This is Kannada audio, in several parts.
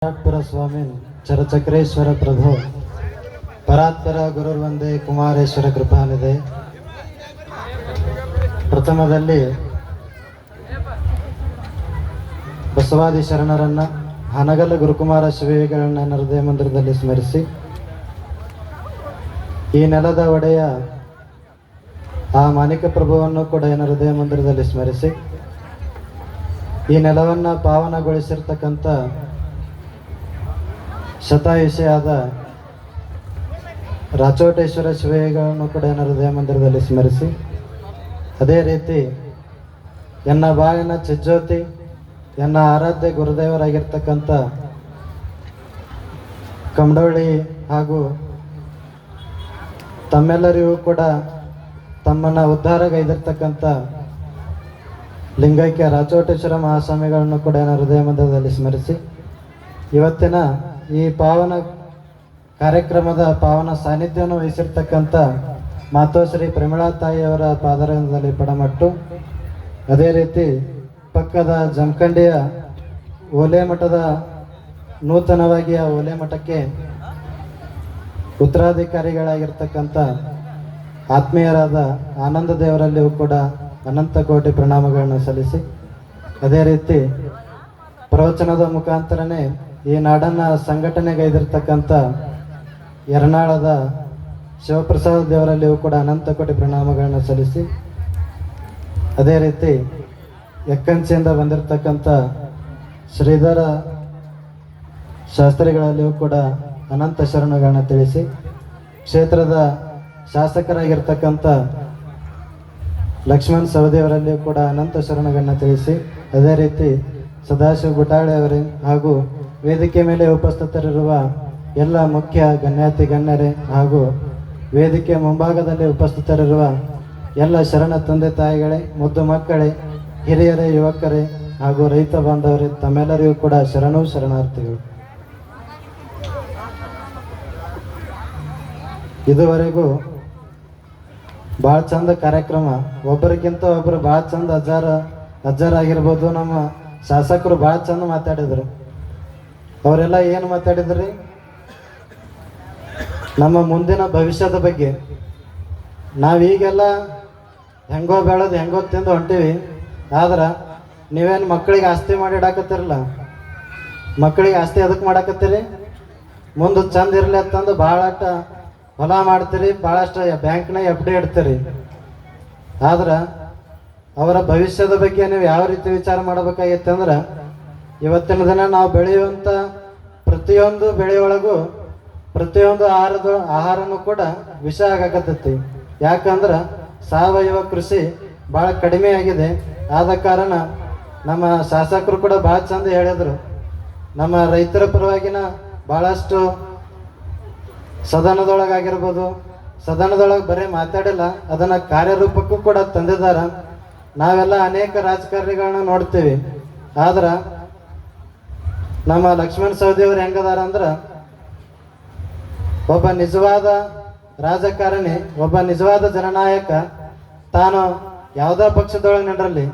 ಪರಾತ್ಪರ ಸ್ವಾಮಿ ಚರಚಕ್ರೇಶ್ವರ ಪ್ರಭು ಪರಾತ್ಪರ ಗುರುರ್ವಂದೇ ಕುಮಾರೇಶ್ವರ ಕೃಪಾನಿದೆ. ಪ್ರಥಮದಲ್ಲಿ ಬಸವಾದಿ ಶರಣರನ್ನ ಹನಗಲ ಗುರುಕುಮಾರ ಶಿವಗಳನ್ನ ಹೃದಯ ಮಂದಿರದಲ್ಲಿ ಸ್ಮರಿಸಿ, ಈ ನೆಲದ ಒಡೆಯ ಆ ಮಾಣಿಕ ಪ್ರಭುವನ್ನು ಕೂಡ ಹೃದಯ ಮಂದಿರದಲ್ಲಿ ಸ್ಮರಿಸಿ, ಈ ನೆಲವನ್ನು ಪಾವನಗೊಳಿಸಿರ್ತಕ್ಕಂಥ ಶತಾಯುಷಿಯಾದ ರಾಚೋಟೇಶ್ವರ ಶಿವಗಳನ್ನು ಕೂಡ ಹೃದಯ ಮಂದಿರದಲ್ಲಿ ಸ್ಮರಿಸಿ, ಅದೇ ರೀತಿ ಎನ್ನ ಬಾಳಿನ ಚಿಜ್ಯೋತಿ ಎನ್ನ ಆರಾಧ್ಯ ಗುರುದೇವರಾಗಿರ್ತಕ್ಕಂಥ ಕಮಡವಳ್ಳಿ ಹಾಗೂ ತಮ್ಮೆಲ್ಲರಿಗೂ ಕೂಡ ತಮ್ಮನ್ನು ಉದ್ಧಾರಗೈದಿರ್ತಕ್ಕಂಥ ಲಿಂಗೈಕ್ಯ ರಾಚೋಟೇಶ್ವರ ಮಹಾಸ್ವಾಮಿಗಳನ್ನು ಕೂಡ ಹೃದಯ ಮಂದಿರದಲ್ಲಿ ಸ್ಮರಿಸಿ, ಇವತ್ತಿನ ಈ ಪಾವನ ಕಾರ್ಯಕ್ರಮದ ಪಾವನ ಸಾನ್ನಿಧ್ಯವನ್ನು ವಹಿಸಿರ್ತಕ್ಕಂಥ ಮಾತೋಶ್ರೀ ಪ್ರಮಿಳಾ ತಾಯಿಯವರ ಪಾದರಂಗದಲ್ಲಿ ಪಡಮಟ್ಟು, ಅದೇ ರೀತಿ ಪಕ್ಕದ ಜಮಖಂಡಿಯ ಓಲೆ ಮಠದ ನೂತನವಾಗಿ ಆ ಓಲೆ ಮಠಕ್ಕೆ ಉತ್ತರಾಧಿಕಾರಿಗಳಾಗಿರ್ತಕ್ಕಂಥ ಆತ್ಮೀಯರಾದ ಆನಂದ ದೇವರಲ್ಲಿಯೂ ಕೂಡ ಅನಂತ ಕೋಟಿ ಪ್ರಣಾಮಗಳನ್ನು ಸಲ್ಲಿಸಿ, ಅದೇ ರೀತಿ ಪ್ರವಚನದ ಮುಖಾಂತರನೇ ಈ ನಾಡನ್ನು ಸಂಘಟನೆಗೈದಿರ್ತಕ್ಕಂಥ ಯರನಾಳದ ಶಿವಪ್ರಸಾದ ದೇವರಲ್ಲಿಯೂ ಕೂಡ ಅನಂತ ಕೋಟಿ ಪ್ರಣಾಮಗಳನ್ನು ಸಲ್ಲಿಸಿ, ಅದೇ ರೀತಿ ಎಕ್ಕಂಚಿಯಿಂದ ಬಂದಿರತಕ್ಕಂಥ ಶ್ರೀಧರ ಶಾಸ್ತ್ರಿಗಳಲ್ಲಿಯೂ ಕೂಡ ಅನಂತ ಶರಣಗಳನ್ನು ತಿಳಿಸಿ, ಕ್ಷೇತ್ರದ ಶಾಸಕರಾಗಿರ್ತಕ್ಕಂಥ ಲಕ್ಷ್ಮಣ್ ಸವದಿಯವರಲ್ಲಿಯೂ ಕೂಡ ಅನಂತ ಶರಣಗಳನ್ನು ತಿಳಿಸಿ, ಅದೇ ರೀತಿ ಸದಾಶಿವ ಗುಟಾಳೆ ಅವರೇ ಹಾಗೂ ವೇದಿಕೆ ಮೇಲೆ ಉಪಸ್ಥಿತರಿರುವ ಎಲ್ಲ ಮುಖ್ಯ ಗಣ್ಯಾತಿ ಗಣ್ಯರೇ ಹಾಗೂ ವೇದಿಕೆ ಮುಂಭಾಗದಲ್ಲಿ ಉಪಸ್ಥಿತರಿರುವ ಎಲ್ಲ ಶರಣ ತಂದೆ ತಾಯಿಗಳೇ, ಮುದ್ದು ಮಕ್ಕಳೇ, ಹಿರಿಯರೇ, ಯುವಕರೇ ಹಾಗೂ ರೈತ ಬಾಂಧವರೇ, ತಮ್ಮೆಲ್ಲರಿಗೂ ಕೂಡ ಶರಣಾರ್ಥಿಗಳು. ಇದುವರೆಗೂ ಭಾಳ ಚಂದ ಕಾರ್ಯಕ್ರಮ, ಒಬ್ಬರಿಗಿಂತ ಒಬ್ಬರು ಭಾಳ ಚಂದ ಅಜ್ಜಾರಾಗಿರ್ಬೋದು, ನಮ್ಮ ಶಾಸಕರು ಭಾಳ ಚಂದ ಮಾತಾಡಿದರು. ಅವರೆಲ್ಲ ಏನು ಮಾತಾಡಿದ್ರಿ? ನಮ್ಮ ಮುಂದಿನ ಭವಿಷ್ಯದ ಬಗ್ಗೆ. ನಾವೀಗೆಲ್ಲ ಹೆಂಗೋ ಬೆಳೆದು ಹೆಂಗೋ ತಿಂದು ಹೊಂಟೀವಿ, ಆದ್ರೆ ನೀವೇನು ಮಕ್ಕಳಿಗೆ ಆಸ್ತಿ ಮಾಡಿ ಇಡಾಕತ್ತಿರಲ್ಲ. ಮಕ್ಕಳಿಗೆ ಆಸ್ತಿ ಅದಕ್ಕೆ ಮಾಡಾಕತ್ತೀರಿ? ಮುಂದೆ ಚಂದ ಇರಲಿ ಅಂತಂದು ಭಾಳಷ್ಟ ಹೊಲ ಮಾಡ್ತೀರಿ, ಭಾಳಷ್ಟು ಬ್ಯಾಂಕ್ನಾಗ FD ಇಡ್ತೀರಿ. ಆದ್ರೆ ಅವರ ಭವಿಷ್ಯದ ಬಗ್ಗೆ ನೀವು ಯಾವ ರೀತಿ ವಿಚಾರ ಮಾಡಬೇಕಾಗಿತ್ತು ಅಂದ್ರೆ, ಇವತ್ತಿನ ದಿನ ನಾವು ಬೆಳೆಯುವಂಥ ಪ್ರತಿಯೊಂದು ಬೆಳೆಯೊಳಗೂ ಪ್ರತಿಯೊಂದು ಆಹಾರನೂ ಕೂಡ ವಿಷ ಆಗಾಕತ್ತೈತಿ. ಯಾಕಂದ್ರೆ ಸಾವಯವ ಕೃಷಿ ಭಾಳ ಕಡಿಮೆ ಆಗಿದೆ. ಆದ ಕಾರಣ ನಮ್ಮ ಶಾಸಕರು ಕೂಡ ಭಾಳ ಚಂದ ಹೇಳಿದರು. ನಮ್ಮ ರೈತರ ಪರವಾಗಿನ ಭಾಳಷ್ಟು ಸದನದೊಳಗಾಗಿರ್ಬೋದು, ಸದನದೊಳಗೆ ಬರೀ ಮಾತಾಡಿಲ್ಲ, ಅದನ್ನು ಕಾರ್ಯರೂಪಕ್ಕೂ ಕೂಡ ತಂದಿದ್ದಾರೆ. ನಾವೆಲ್ಲ ಅನೇಕ ರಾಜಕಾರಣಿಗಳನ್ನ ನೋಡ್ತೀವಿ, ಆದ್ರೆ ನಮ್ಮ ಲಕ್ಷ್ಮಣ್ ಸವದಿಯವರು ಹೆಂಗದಾರ ಅಂದ್ರೆ, ಒಬ್ಬ ನಿಜವಾದ ರಾಜಕಾರಣಿ, ಒಬ್ಬ ನಿಜವಾದ ಜನನಾಯಕ, ತಾನು ಯಾವುದೋ ಪಕ್ಷದೊಳಗೆ ನಿಂಡ್ರಲ್ಲಿ,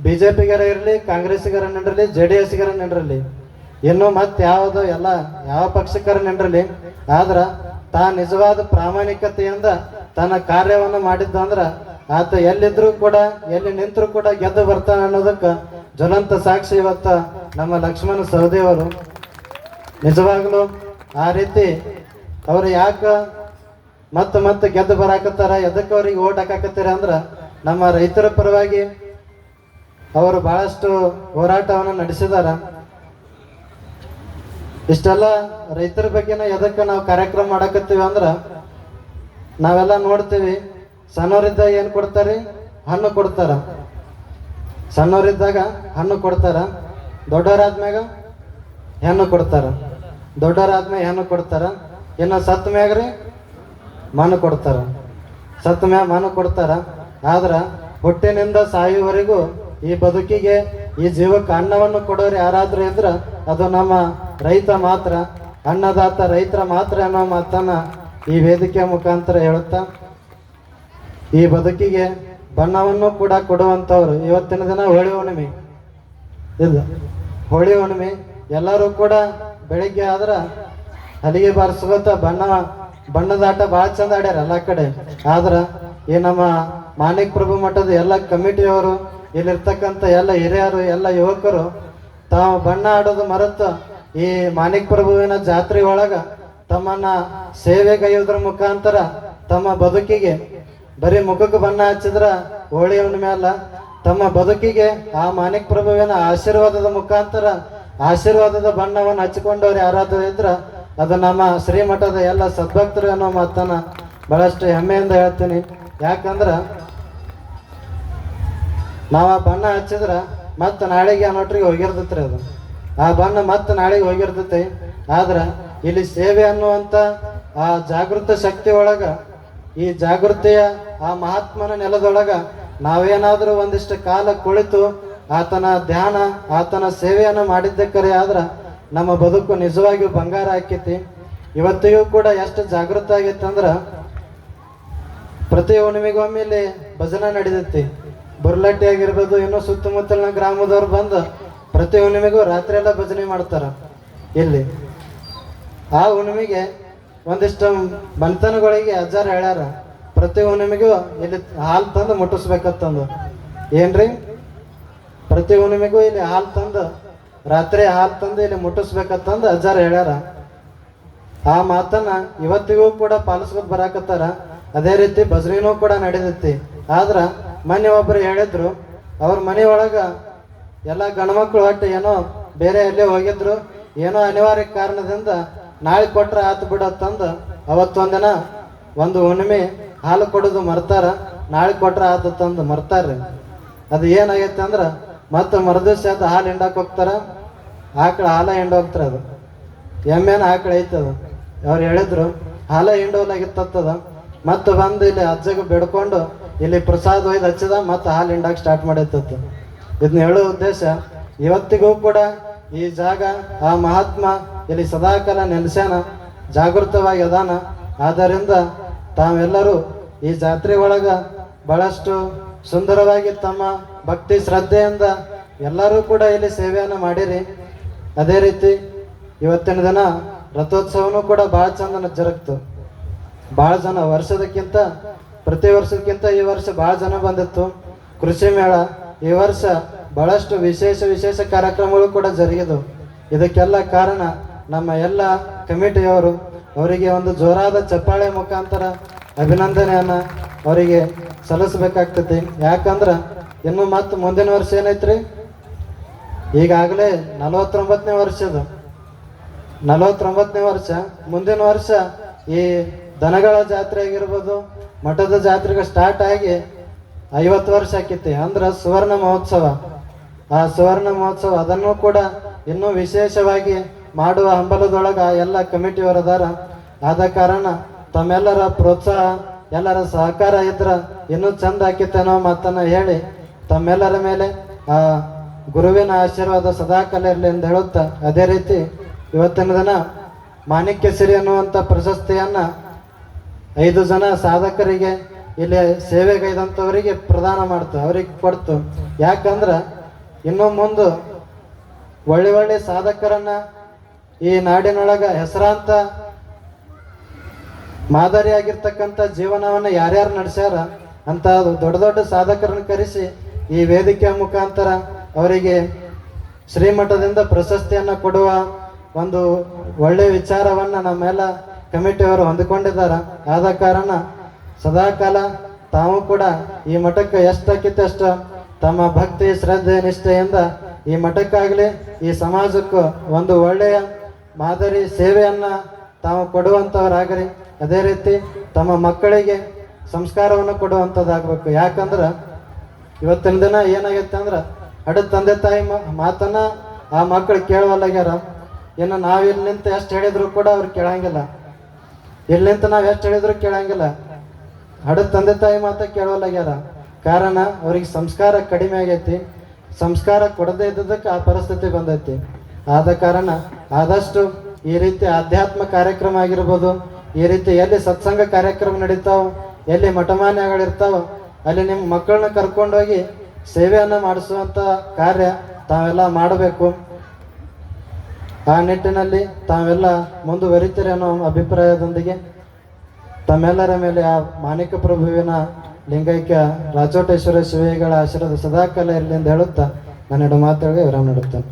BJPಗಾರ ಇರಲಿ, ಕಾಂಗ್ರೆಸ್ಸಿಗಾರ ನಿಂಡ್ರಲಿ, JDSಗಾರ ನಿಂಡ್ರಲಿ, ಇನ್ನು ಮತ್ತೆ ಯಾವುದೋ ಯಾವ ಪಕ್ಷಕ್ಕಾರ ನಿಂಡ್ರಲಿ, ಆದ್ರೆ ತಾನು ನಿಜವಾದ ಪ್ರಾಮಾಣಿಕತೆಯಿಂದ ತನ್ನ ಕಾರ್ಯವನ್ನು ಮಾಡಿದ್ದಂದ್ರೆ ಆತ ಎಲ್ಲಿದ್ರು ಕೂಡ, ಎಲ್ಲಿ ನಿಂತರೂ ಕೂಡ ಗೆದ್ದು ಬರ್ತಾನೆ ಅನ್ನೋದಕ್ಕೆ ಜ್ವಲಂತ ಸಾಕ್ಷಿ ಇವತ್ತ ನಮ್ಮ ಲಕ್ಷ್ಮಣ ಸವದಿಯವರು. ನಿಜವಾಗ್ಲೂ ಆ ರೀತಿ ಅವರು ಯಾಕೆ ಮತ್ತೆ ಗೆದ್ದು ಬರಾಕತ್ತಾರ, ಎದಕ್ಕೆ ಅವ್ರಿಗೆ ಓಟ್ ಹಾಕಾಕತ್ತೀರ ಅಂದ್ರೆ, ನಮ್ಮ ರೈತರ ಪರವಾಗಿ ಅವರು ಬಹಳಷ್ಟು ಹೋರಾಟವನ್ನು ನಡೆಸಿದಾರ. ಇಷ್ಟೆಲ್ಲ ರೈತರ ಬಗ್ಗೆನ ಎದಕ್ಕೆ ನಾವು ಕಾರ್ಯಕ್ರಮ ಮಾಡಕತ್ತೀವಿ ಅಂದ್ರೆ, ನಾವೆಲ್ಲ ನೋಡ್ತೀವಿ, ಸಣ್ಣವರಿದ್ದಾಗ ಏನು ಕೊಡ್ತಾರೆ? ಹಣ್ಣು ಕೊಡ್ತಾರ. ಸಣ್ಣವರಿದ್ದಾಗ ಹಣ್ಣು ಕೊಡ್ತಾರ, ದೊಡ್ಡವರಾದ್ಮ್ಯಾಗ ಹೆಣ್ಣು ಕೊಡ್ತಾರ. ದೊಡ್ಡವರಾದ್ಮ್ಯಾಗ ಹೆಣ್ಣು ಕೊಡ್ತಾರ. ಇನ್ನು ಸತ್ತ ಮ್ಯಾಗ್ರಿ ಮಣ್ಣು ಕೊಡ್ತಾರ. ಸತ್ತ ಮ್ಯಾಗ ಮಣ್ಣು ಕೊಡ್ತಾರ. ಆದ್ರೆ ಹುಟ್ಟಿನಿಂದ ಸಾಯುವವರೆಗೂ ಈ ಬದುಕಿಗೆ, ಈ ಜೀವಕ್ಕೆ ಅನ್ನವನ್ನು ಕೊಡೋರು ಯಾರಾದ್ರೂ ಇದ್ರೆ ಅದು ನಮ್ಮ ರೈತ ಮಾತ್ರ, ಅನ್ನದಾತ ರೈತರ ಮಾತ್ರ ಅನ್ನೋ ಮಾತನ್ನ ಈ ವೇದಿಕೆ ಮುಖಾಂತರ ಹೇಳುತ್ತಾ, ಈ ಬದುಕಿಗೆ ಬಣ್ಣವನ್ನು ಕೂಡ ಕೊಡುವಂಥವ್ರು ಇವತ್ತಿನ ದಿನ ಹೋಳಿ ಹುಣ್ಣಿಮೆ. ಇದು ಹೋಳಿ ಹುಣ್ಣಿಮೆ ಎಲ್ಲರೂ ಕೂಡ ಬೆಳಿಗ್ಗೆ ಆದ್ರೆ ಹಲಿಗೆ ಬಾರಿಸ್ಕೋತ ಬಣ್ಣದ ಆಟ ಭಾಳ ಚಂದ ಆಡ್ಯಾರ ಎಲ್ಲ ಕಡೆ. ಆದ್ರೆ ಈ ನಮ್ಮ ಮಾಣಿಕ್ ಪ್ರಭು ಮಠದ ಎಲ್ಲ ಕಮಿಟಿಯವರು, ಇಲ್ಲಿರ್ತಕ್ಕಂಥ ಎಲ್ಲ ಹಿರಿಯರು, ಎಲ್ಲ ಯುವಕರು ತಾವು ಬಣ್ಣ ಆಡೋದು ಮರೆತು ಈ ಮಾಣಿಕ್ ಪ್ರಭುವಿನ ಜಾತ್ರೆ ಒಳಗ ತಮ್ಮನ್ನ ಸೇವೆಗೈಯೋದ್ರ ಮುಖಾಂತರ ತಮ್ಮ ಬದುಕಿಗೆ ಬರೀ ಮುಖಕ್ಕೆ ಬಣ್ಣ ಹಚ್ಚಿದ್ರ ಹೋಳಿ ಹುಣ್ಣಿಮೆ ಅಲ್ಲ, ತಮ್ಮ ಬದುಕಿಗೆ ಆ ಮಾಣಿಕ್ ಪ್ರಭುವಿನ ಆಶೀರ್ವಾದದ ಮುಖಾಂತರ ಆಶೀರ್ವಾದದ ಬಣ್ಣವನ್ನು ಹಚ್ಚಿಕೊಂಡವ್ರು ಯಾರಾದರೂ ಇದ್ರ ಅದು ನಮ್ಮ ಶ್ರೀಮಠದ ಎಲ್ಲ ಸದ್ಭಕ್ತರು ಅನ್ನೋ ಮಾತನ್ನ ಬಹಳಷ್ಟು ಹೆಮ್ಮೆಯಿಂದ ಹೇಳ್ತೀನಿ. ಯಾಕಂದ್ರೆ ನಾವು ಆ ಬಣ್ಣ ಹಚ್ಚಿದ್ರ ಮತ್ತೆ ನಾಳೆಗೆ ಆ ನೋಟ್ರಿಗೆ ಹೋಗಿರ್ತೈತ್ರಿ. ಅದು ಆ ಬಣ್ಣ ಮತ್ತೆ ನಾಳೆಗೆ ಹೋಗಿರ್ತೈತಿ. ಆದ್ರೆ ಇಲ್ಲಿ ಸೇವೆ ಅನ್ನುವಂಥ ಆ ಜಾಗೃತ ಶಕ್ತಿ ಒಳಗ, ಈ ಜಾಗೃತಿಯ ಆ ಮಹಾತ್ಮನ ನೆಲದೊಳಗ ನಾವೇನಾದ್ರೂ ಒಂದಿಷ್ಟು ಕಾಲ ಕುಳಿತು ಆತನ ಧ್ಯಾನ, ಆತನ ಸೇವೆಯನ್ನು ಮಾಡಿದ್ದಕ್ಕರೆ ಆದ್ರೆ ನಮ್ಮ ಬದುಕು ನಿಜವಾಗಿಯೂ ಬಂಗಾರ ಆಕೈತಿ. ಇವತ್ತಿಗೂ ಕೂಡ ಎಷ್ಟು ಜಾಗೃತ ಆಗೈತೆ ಅಂದ್ರೆ ಪ್ರತಿ ಹುಣ್ಣಿಮೆಗೊಮ್ಮೆ ಇಲ್ಲಿ ಭಜನೆ ನಡೀತೈತಿ. ಬುರ್ಲಟ್ಟಿ ಆಗಿರ್ಬೋದು, ಇನ್ನೂ ಸುತ್ತಮುತ್ತಲಿನ ಗ್ರಾಮದವ್ರು ಬಂದು ಪ್ರತಿ ಹುಣ್ಣಿಮೆಗೂ ರಾತ್ರಿ ಎಲ್ಲ ಭಜನೆ ಮಾಡ್ತಾರ. ಇಲ್ಲಿ ಆ ಹುಣ್ಣಿಮೆಗೆ ಒಂದಿಷ್ಟು ಬಂತನಗಳಿಗೆ ಅಜ್ಜಾರ ಹೇಳ್ಯಾರ, ಪ್ರತಿ ಹುಣ್ಣಿಮೆಗೂ ಇಲ್ಲಿ ಹಾಲು ತಂದು ಮುಟ್ಟಿಸ್ಬೇಕಂತಂದು. ಏನ್ರಿ, ಪ್ರತಿ ಹುಣ್ಣಿಮೆಗೂ ಇಲ್ಲಿ ಹಾಲು ತಂದು, ರಾತ್ರಿ ಹಾಲು ತಂದು ಇಲ್ಲಿ ಮುಟ್ಟಿಸ್ಬೇಕಂತಂದು ಅಜ್ಜಾರ ಹೇಳ್ಯಾರ. ಆ ಮಾತನ್ನ ಇವತ್ತಿಗೂ ಕೂಡ ಪಾಲಿಸ್ಕೊತ ಬರಾಕತ್ತಾರ. ಅದೇ ರೀತಿ ಭಜನೆನೂ ಕೂಡ ನಡೀತೈತಿ. ಆದ್ರ ಮೊನ್ನೆ ಒಬ್ಬರು ಹೇಳಿದ್ರು, ಅವ್ರ ಮನೆ ಒಳಗ ಎಲ್ಲ ಗಂಡ್ಮಕ್ಳು ಒಟ್ಟು ಏನೋ ಬೇರೆ ಎಲ್ಲೇ ಹೋಗಿದ್ರು, ಏನೋ ಅನಿವಾರ್ಯ ಕಾರಣದಿಂದ ನಾಳೆ ಕೊಟ್ರೆ ಆತು ಬಿಡತ್ತಂದು ಅವತ್ತೊಂದಿನ ಒಂದು ಹುಣ್ಣಿಮೆ ಹಾಲು ಕೊಡೋದು ಮರ್ತಾರ, ನಾಳೆ ಕೊಟ್ರೆ ಆತು ತಂದು ಮರ್ತಾರ್ರಿ. ಅದು ಏನಾಗೈತೆ ಅಂದ್ರೆ ಮತ್ತೆ ಮರದಿವ್ಸ ಅದು ಹಾಲು ಹಿಂಡಾಕ್ ಹೋಗ್ತಾರ, ಆಕಳ ಹಾಲ ಹಿಂಡ ಹೋಗ್ತಾರ. ಅದು ಎಮ್ಮೆನ ಆಕಳ ಐತದ. ಅವ್ರು ಹೇಳಿದ್ರು ಹಾಲ ಹಿಂಡೋಲಾಗಿತ್ತದ. ಮತ್ತೆ ಬಂದು ಇಲ್ಲಿ ಅಜ್ಜಗೆ ಬೇಡ್ಕೊಂಡು ಇಲ್ಲಿ ಪ್ರಸಾದ ಒಯ್ದು ಹಚ್ಚಿದ, ಮತ್ತೆ ಹಾಲು ಹಿಂಡಾಕ್ ಸ್ಟಾರ್ಟ್ ಮಾಡೈತತ್ತು. ಇದನ್ನ ಹೇಳೋ ಉದ್ದೇಶ, ಇವತ್ತಿಗೂ ಕೂಡ ಈ ಜಾಗ ಆ ಮಹಾತ್ಮ ಇಲ್ಲಿ ಸದಾಕಾಲ ನೆಲೆಸ್ಯಾನ, ಜಾಗೃತವಾಗಿ ಅದಾನ. ಆದ್ದರಿಂದ ತಾವೆಲ್ಲರೂ ಈ ಜಾತ್ರೆ ಒಳಗ ಬಹಳಷ್ಟು ಸುಂದರವಾಗಿ ತಮ್ಮ ಭಕ್ತಿ ಶ್ರದ್ಧೆಯಿಂದ ಎಲ್ಲರೂ ಕೂಡ ಇಲ್ಲಿ ಸೇವೆಯನ್ನು ಮಾಡಿರಿ. ಅದೇ ರೀತಿ ಇವತ್ತಿನ ದಿನ ರಥೋತ್ಸವನೂ ಕೂಡ ಭಾಳ ಚಂದ ಜರುಗ್ತು. ಭಾಳ ಜನ, ವರ್ಷದಕ್ಕಿಂತ ಪ್ರತಿ ವರ್ಷಕ್ಕಿಂತ ಈ ವರ್ಷ ಭಾಳ ಜನ ಬಂದಿತ್ತು. ಕೃಷಿ ಮೇಳ ಈ ವರ್ಷ ಬಹಳಷ್ಟು ವಿಶೇಷ ಕಾರ್ಯಕ್ರಮಗಳು ಕೂಡ ಜರುಗಿದವು. ಇದಕ್ಕೆಲ್ಲ ಕಾರಣ ನಮ್ಮ ಎಲ್ಲ ಕಮಿಟಿಯವರು. ಅವರಿಗೆ ಒಂದು ಜೋರಾದ ಚಪ್ಪಾಳೆ ಮುಖಾಂತರ ಅಭಿನಂದನೆಯನ್ನ ಅವರಿಗೆ ಸಲ್ಲಿಸಬೇಕಾಗ್ತೈತಿ. ಯಾಕಂದ್ರೆ ಇನ್ನು ಮತ್ತೆ ಮುಂದಿನ ವರ್ಷ ಏನೈತ್ರಿ, ಈಗಾಗಲೇ 49ನೇ ವರ್ಷದ 49ನೇ ವರ್ಷ. ಮುಂದಿನ ವರ್ಷ ಈ ದನಗಳ ಜಾತ್ರೆ ಆಗಿರ್ಬೋದು, ಮಠದ ಜಾತ್ರೆಗೆ ಸ್ಟಾರ್ಟ್ ಆಗಿ 50 ವರ್ಷ ಆಕೈತಿ. ಅಂದ್ರೆ ಸುವರ್ಣ ಮಹೋತ್ಸವ. ಆ ಸುವರ್ಣ ಮಹೋತ್ಸವ ಅದನ್ನು ಕೂಡ ಇನ್ನೂ ವಿಶೇಷವಾಗಿ ಮಾಡುವ ಹಂಬಲದೊಳಗ ಎಲ್ಲ ಕಮಿಟಿಯವರದಾರ. ಆದ ಕಾರಣ ತಮ್ಮೆಲ್ಲರ ಪ್ರೋತ್ಸಾಹ, ಎಲ್ಲರ ಸಹಕಾರ ಇದ್ರ ಇನ್ನೂ ಚಂದ ಆಕೈತೆ ಅನ್ನೋ ಮಾತನ್ನ ಹೇಳಿ ತಮ್ಮೆಲ್ಲರ ಮೇಲೆ ಆ ಗುರುವಿನ ಆಶೀರ್ವಾದ ಸದಾಕಾಲ ಇರಲಿ ಎಂದು ಹೇಳುತ್ತಾ, ಅದೇ ರೀತಿ ಇವತ್ತಿನ ದಿನ ಮಾಣಿಕ್ಯಶ್ರೀ ಅನ್ನುವಂಥ ಪ್ರಶಸ್ತಿಯನ್ನ 5 ಜನ ಸಾಧಕರಿಗೆ, ಇಲ್ಲಿ ಸೇವೆಗೈದಂಥವರಿಗೆ ಪ್ರದಾನ ಮಾಡ್ತು, ಅವ್ರಿಗೆ ಕೊಡ್ತು. ಯಾಕಂದ್ರೆ ಇನ್ನು ಮುಂದೆ ಒಳ್ಳೆ ಸಾಧಕರನ್ನ ಈ ನಾಡಿನೊಳಗ ಹೆಸರಾಂತ ಮಾದರಿಯಾಗಿರ್ತಕ್ಕಂಥ ಜೀವನವನ್ನು ಯಾರ್ಯಾರು ನಡೆಸ್ಯಾರ ಅಂತ ದೊಡ್ಡ ಸಾಧಕರನ್ನು ಕರೆಸಿ ಈ ವೇದಿಕೆಯ ಮುಖಾಂತರ ಅವರಿಗೆ ಶ್ರೀಮಠದಿಂದ ಪ್ರಶಸ್ತಿಯನ್ನು ಕೊಡುವ ಒಂದು ಒಳ್ಳೆ ವಿಚಾರವನ್ನ ನಮ್ಮೆಲ್ಲ ಕಮಿಟಿಯವರು ಹೊಂದಿಕೊಂಡಿದ್ದಾರೆ. ಆದ ಕಾರಣ ಸದಾಕಾಲ ತಾವು ಕೂಡ ಈ ಮಠಕ್ಕೆ ಎಷ್ಟಾಕಿತ್ತು ಅಷ್ಟು ತಮ್ಮ ಭಕ್ತಿ ಶ್ರದ್ಧೆ ನಿಷ್ಠೆಯಿಂದ ಈ ಮಠಕ್ಕಾಗಲಿ ಈ ಸಮಾಜಕ್ಕೂ ಒಂದು ಒಳ್ಳೆಯ ಮಾದರಿ ಸೇವೆಯನ್ನ ತಾವು ಕೊಡುವಂಥವರಾಗಲಿ. ಅದೇ ರೀತಿ ತಮ್ಮ ಮಕ್ಕಳಿಗೆ ಸಂಸ್ಕಾರವನ್ನು ಕೊಡುವಂಥದ್ದಾಗಬೇಕು. ಯಾಕಂದ್ರೆ ಇವತ್ತಿನ ದಿನ ಏನಾಗೈತೆ ಅಂದ್ರೆ ಅಡ ತಂದೆ ತಾಯಿ ಮಾತನ್ನ ಆ ಮಕ್ಕಳು ಕೇಳುವಲ್ಲಾಗ್ಯಾರ. ಇನ್ನು ನಾವು ಇಲ್ಲಿ ನಿಂತು ಎಷ್ಟು ಹೇಳಿದ್ರು ಕೂಡ ಅವ್ರು ಕೇಳಂಗಿಲ್ಲ. ಇಲ್ಲಿ ನಿಂತು ನಾವು ಎಷ್ಟು ಹೇಳಿದ್ರು ಕೇಳಂಗಿಲ್ಲ. ಹಡ ತಂದೆ ತಾಯಿ ಮಾತ ಕೇಳುವಲ್ಲಾಗ್ಯಾರ. ಕಾರಣ ಅವ್ರಿಗೆ ಸಂಸ್ಕಾರ ಕಡಿಮೆ ಆಗೈತಿ. ಸಂಸ್ಕಾರ ಕೊಡದೇ ಇದ್ದದಕ್ಕೆ ಆ ಪರಿಸ್ಥಿತಿ ಬಂದೈತಿ. ಆದ ಕಾರಣ ಆದಷ್ಟು ಈ ರೀತಿ ಆಧ್ಯಾತ್ಮ ಕಾರ್ಯಕ್ರಮ ಆಗಿರ್ಬೋದು, ಈ ರೀತಿ ಎಲ್ಲಿ ಸತ್ಸಂಗ ಕಾರ್ಯಕ್ರಮ ನಡೀತಾವ, ಎಲ್ಲಿ ಮಠಮಾನ್ಯಗಳಿರ್ತಾವ, ಅಲ್ಲಿ ನಿಮ್ಮ ಮಕ್ಕಳನ್ನ ಕರ್ಕೊಂಡೋಗಿ ಸೇವೆಯನ್ನು ಮಾಡಿಸುವಂಥ ಕಾರ್ಯ ತಾವೆಲ್ಲ ಮಾಡಬೇಕು. ಆ ನಿಟ್ಟಿನಲ್ಲಿ ತಾವೆಲ್ಲ ಮುಂದುವರಿತೀರಿ ಅನ್ನೋ ಅಭಿಪ್ರಾಯದೊಂದಿಗೆ ತಮ್ಮೆಲ್ಲರ ಮೇಲೆ ಆ ಮಾಣಿಕ ಪ್ರಭುವಿನ ಲಿಂಗೈಕ್ಯ ರಾಚೋಟೇಶ್ವರ ಶಿವೆಗಳ ಆಶೀರ್ವಾದ ಸದಾಕಾಲ ಇರಲಿ ಎಂದು ಹೇಳುತ್ತಾ ನಾನು ಎರಡು ಮಾತುಗಳಿಗೆ ವಿರಾಮ ನೀಡುತ್ತೇನೆ.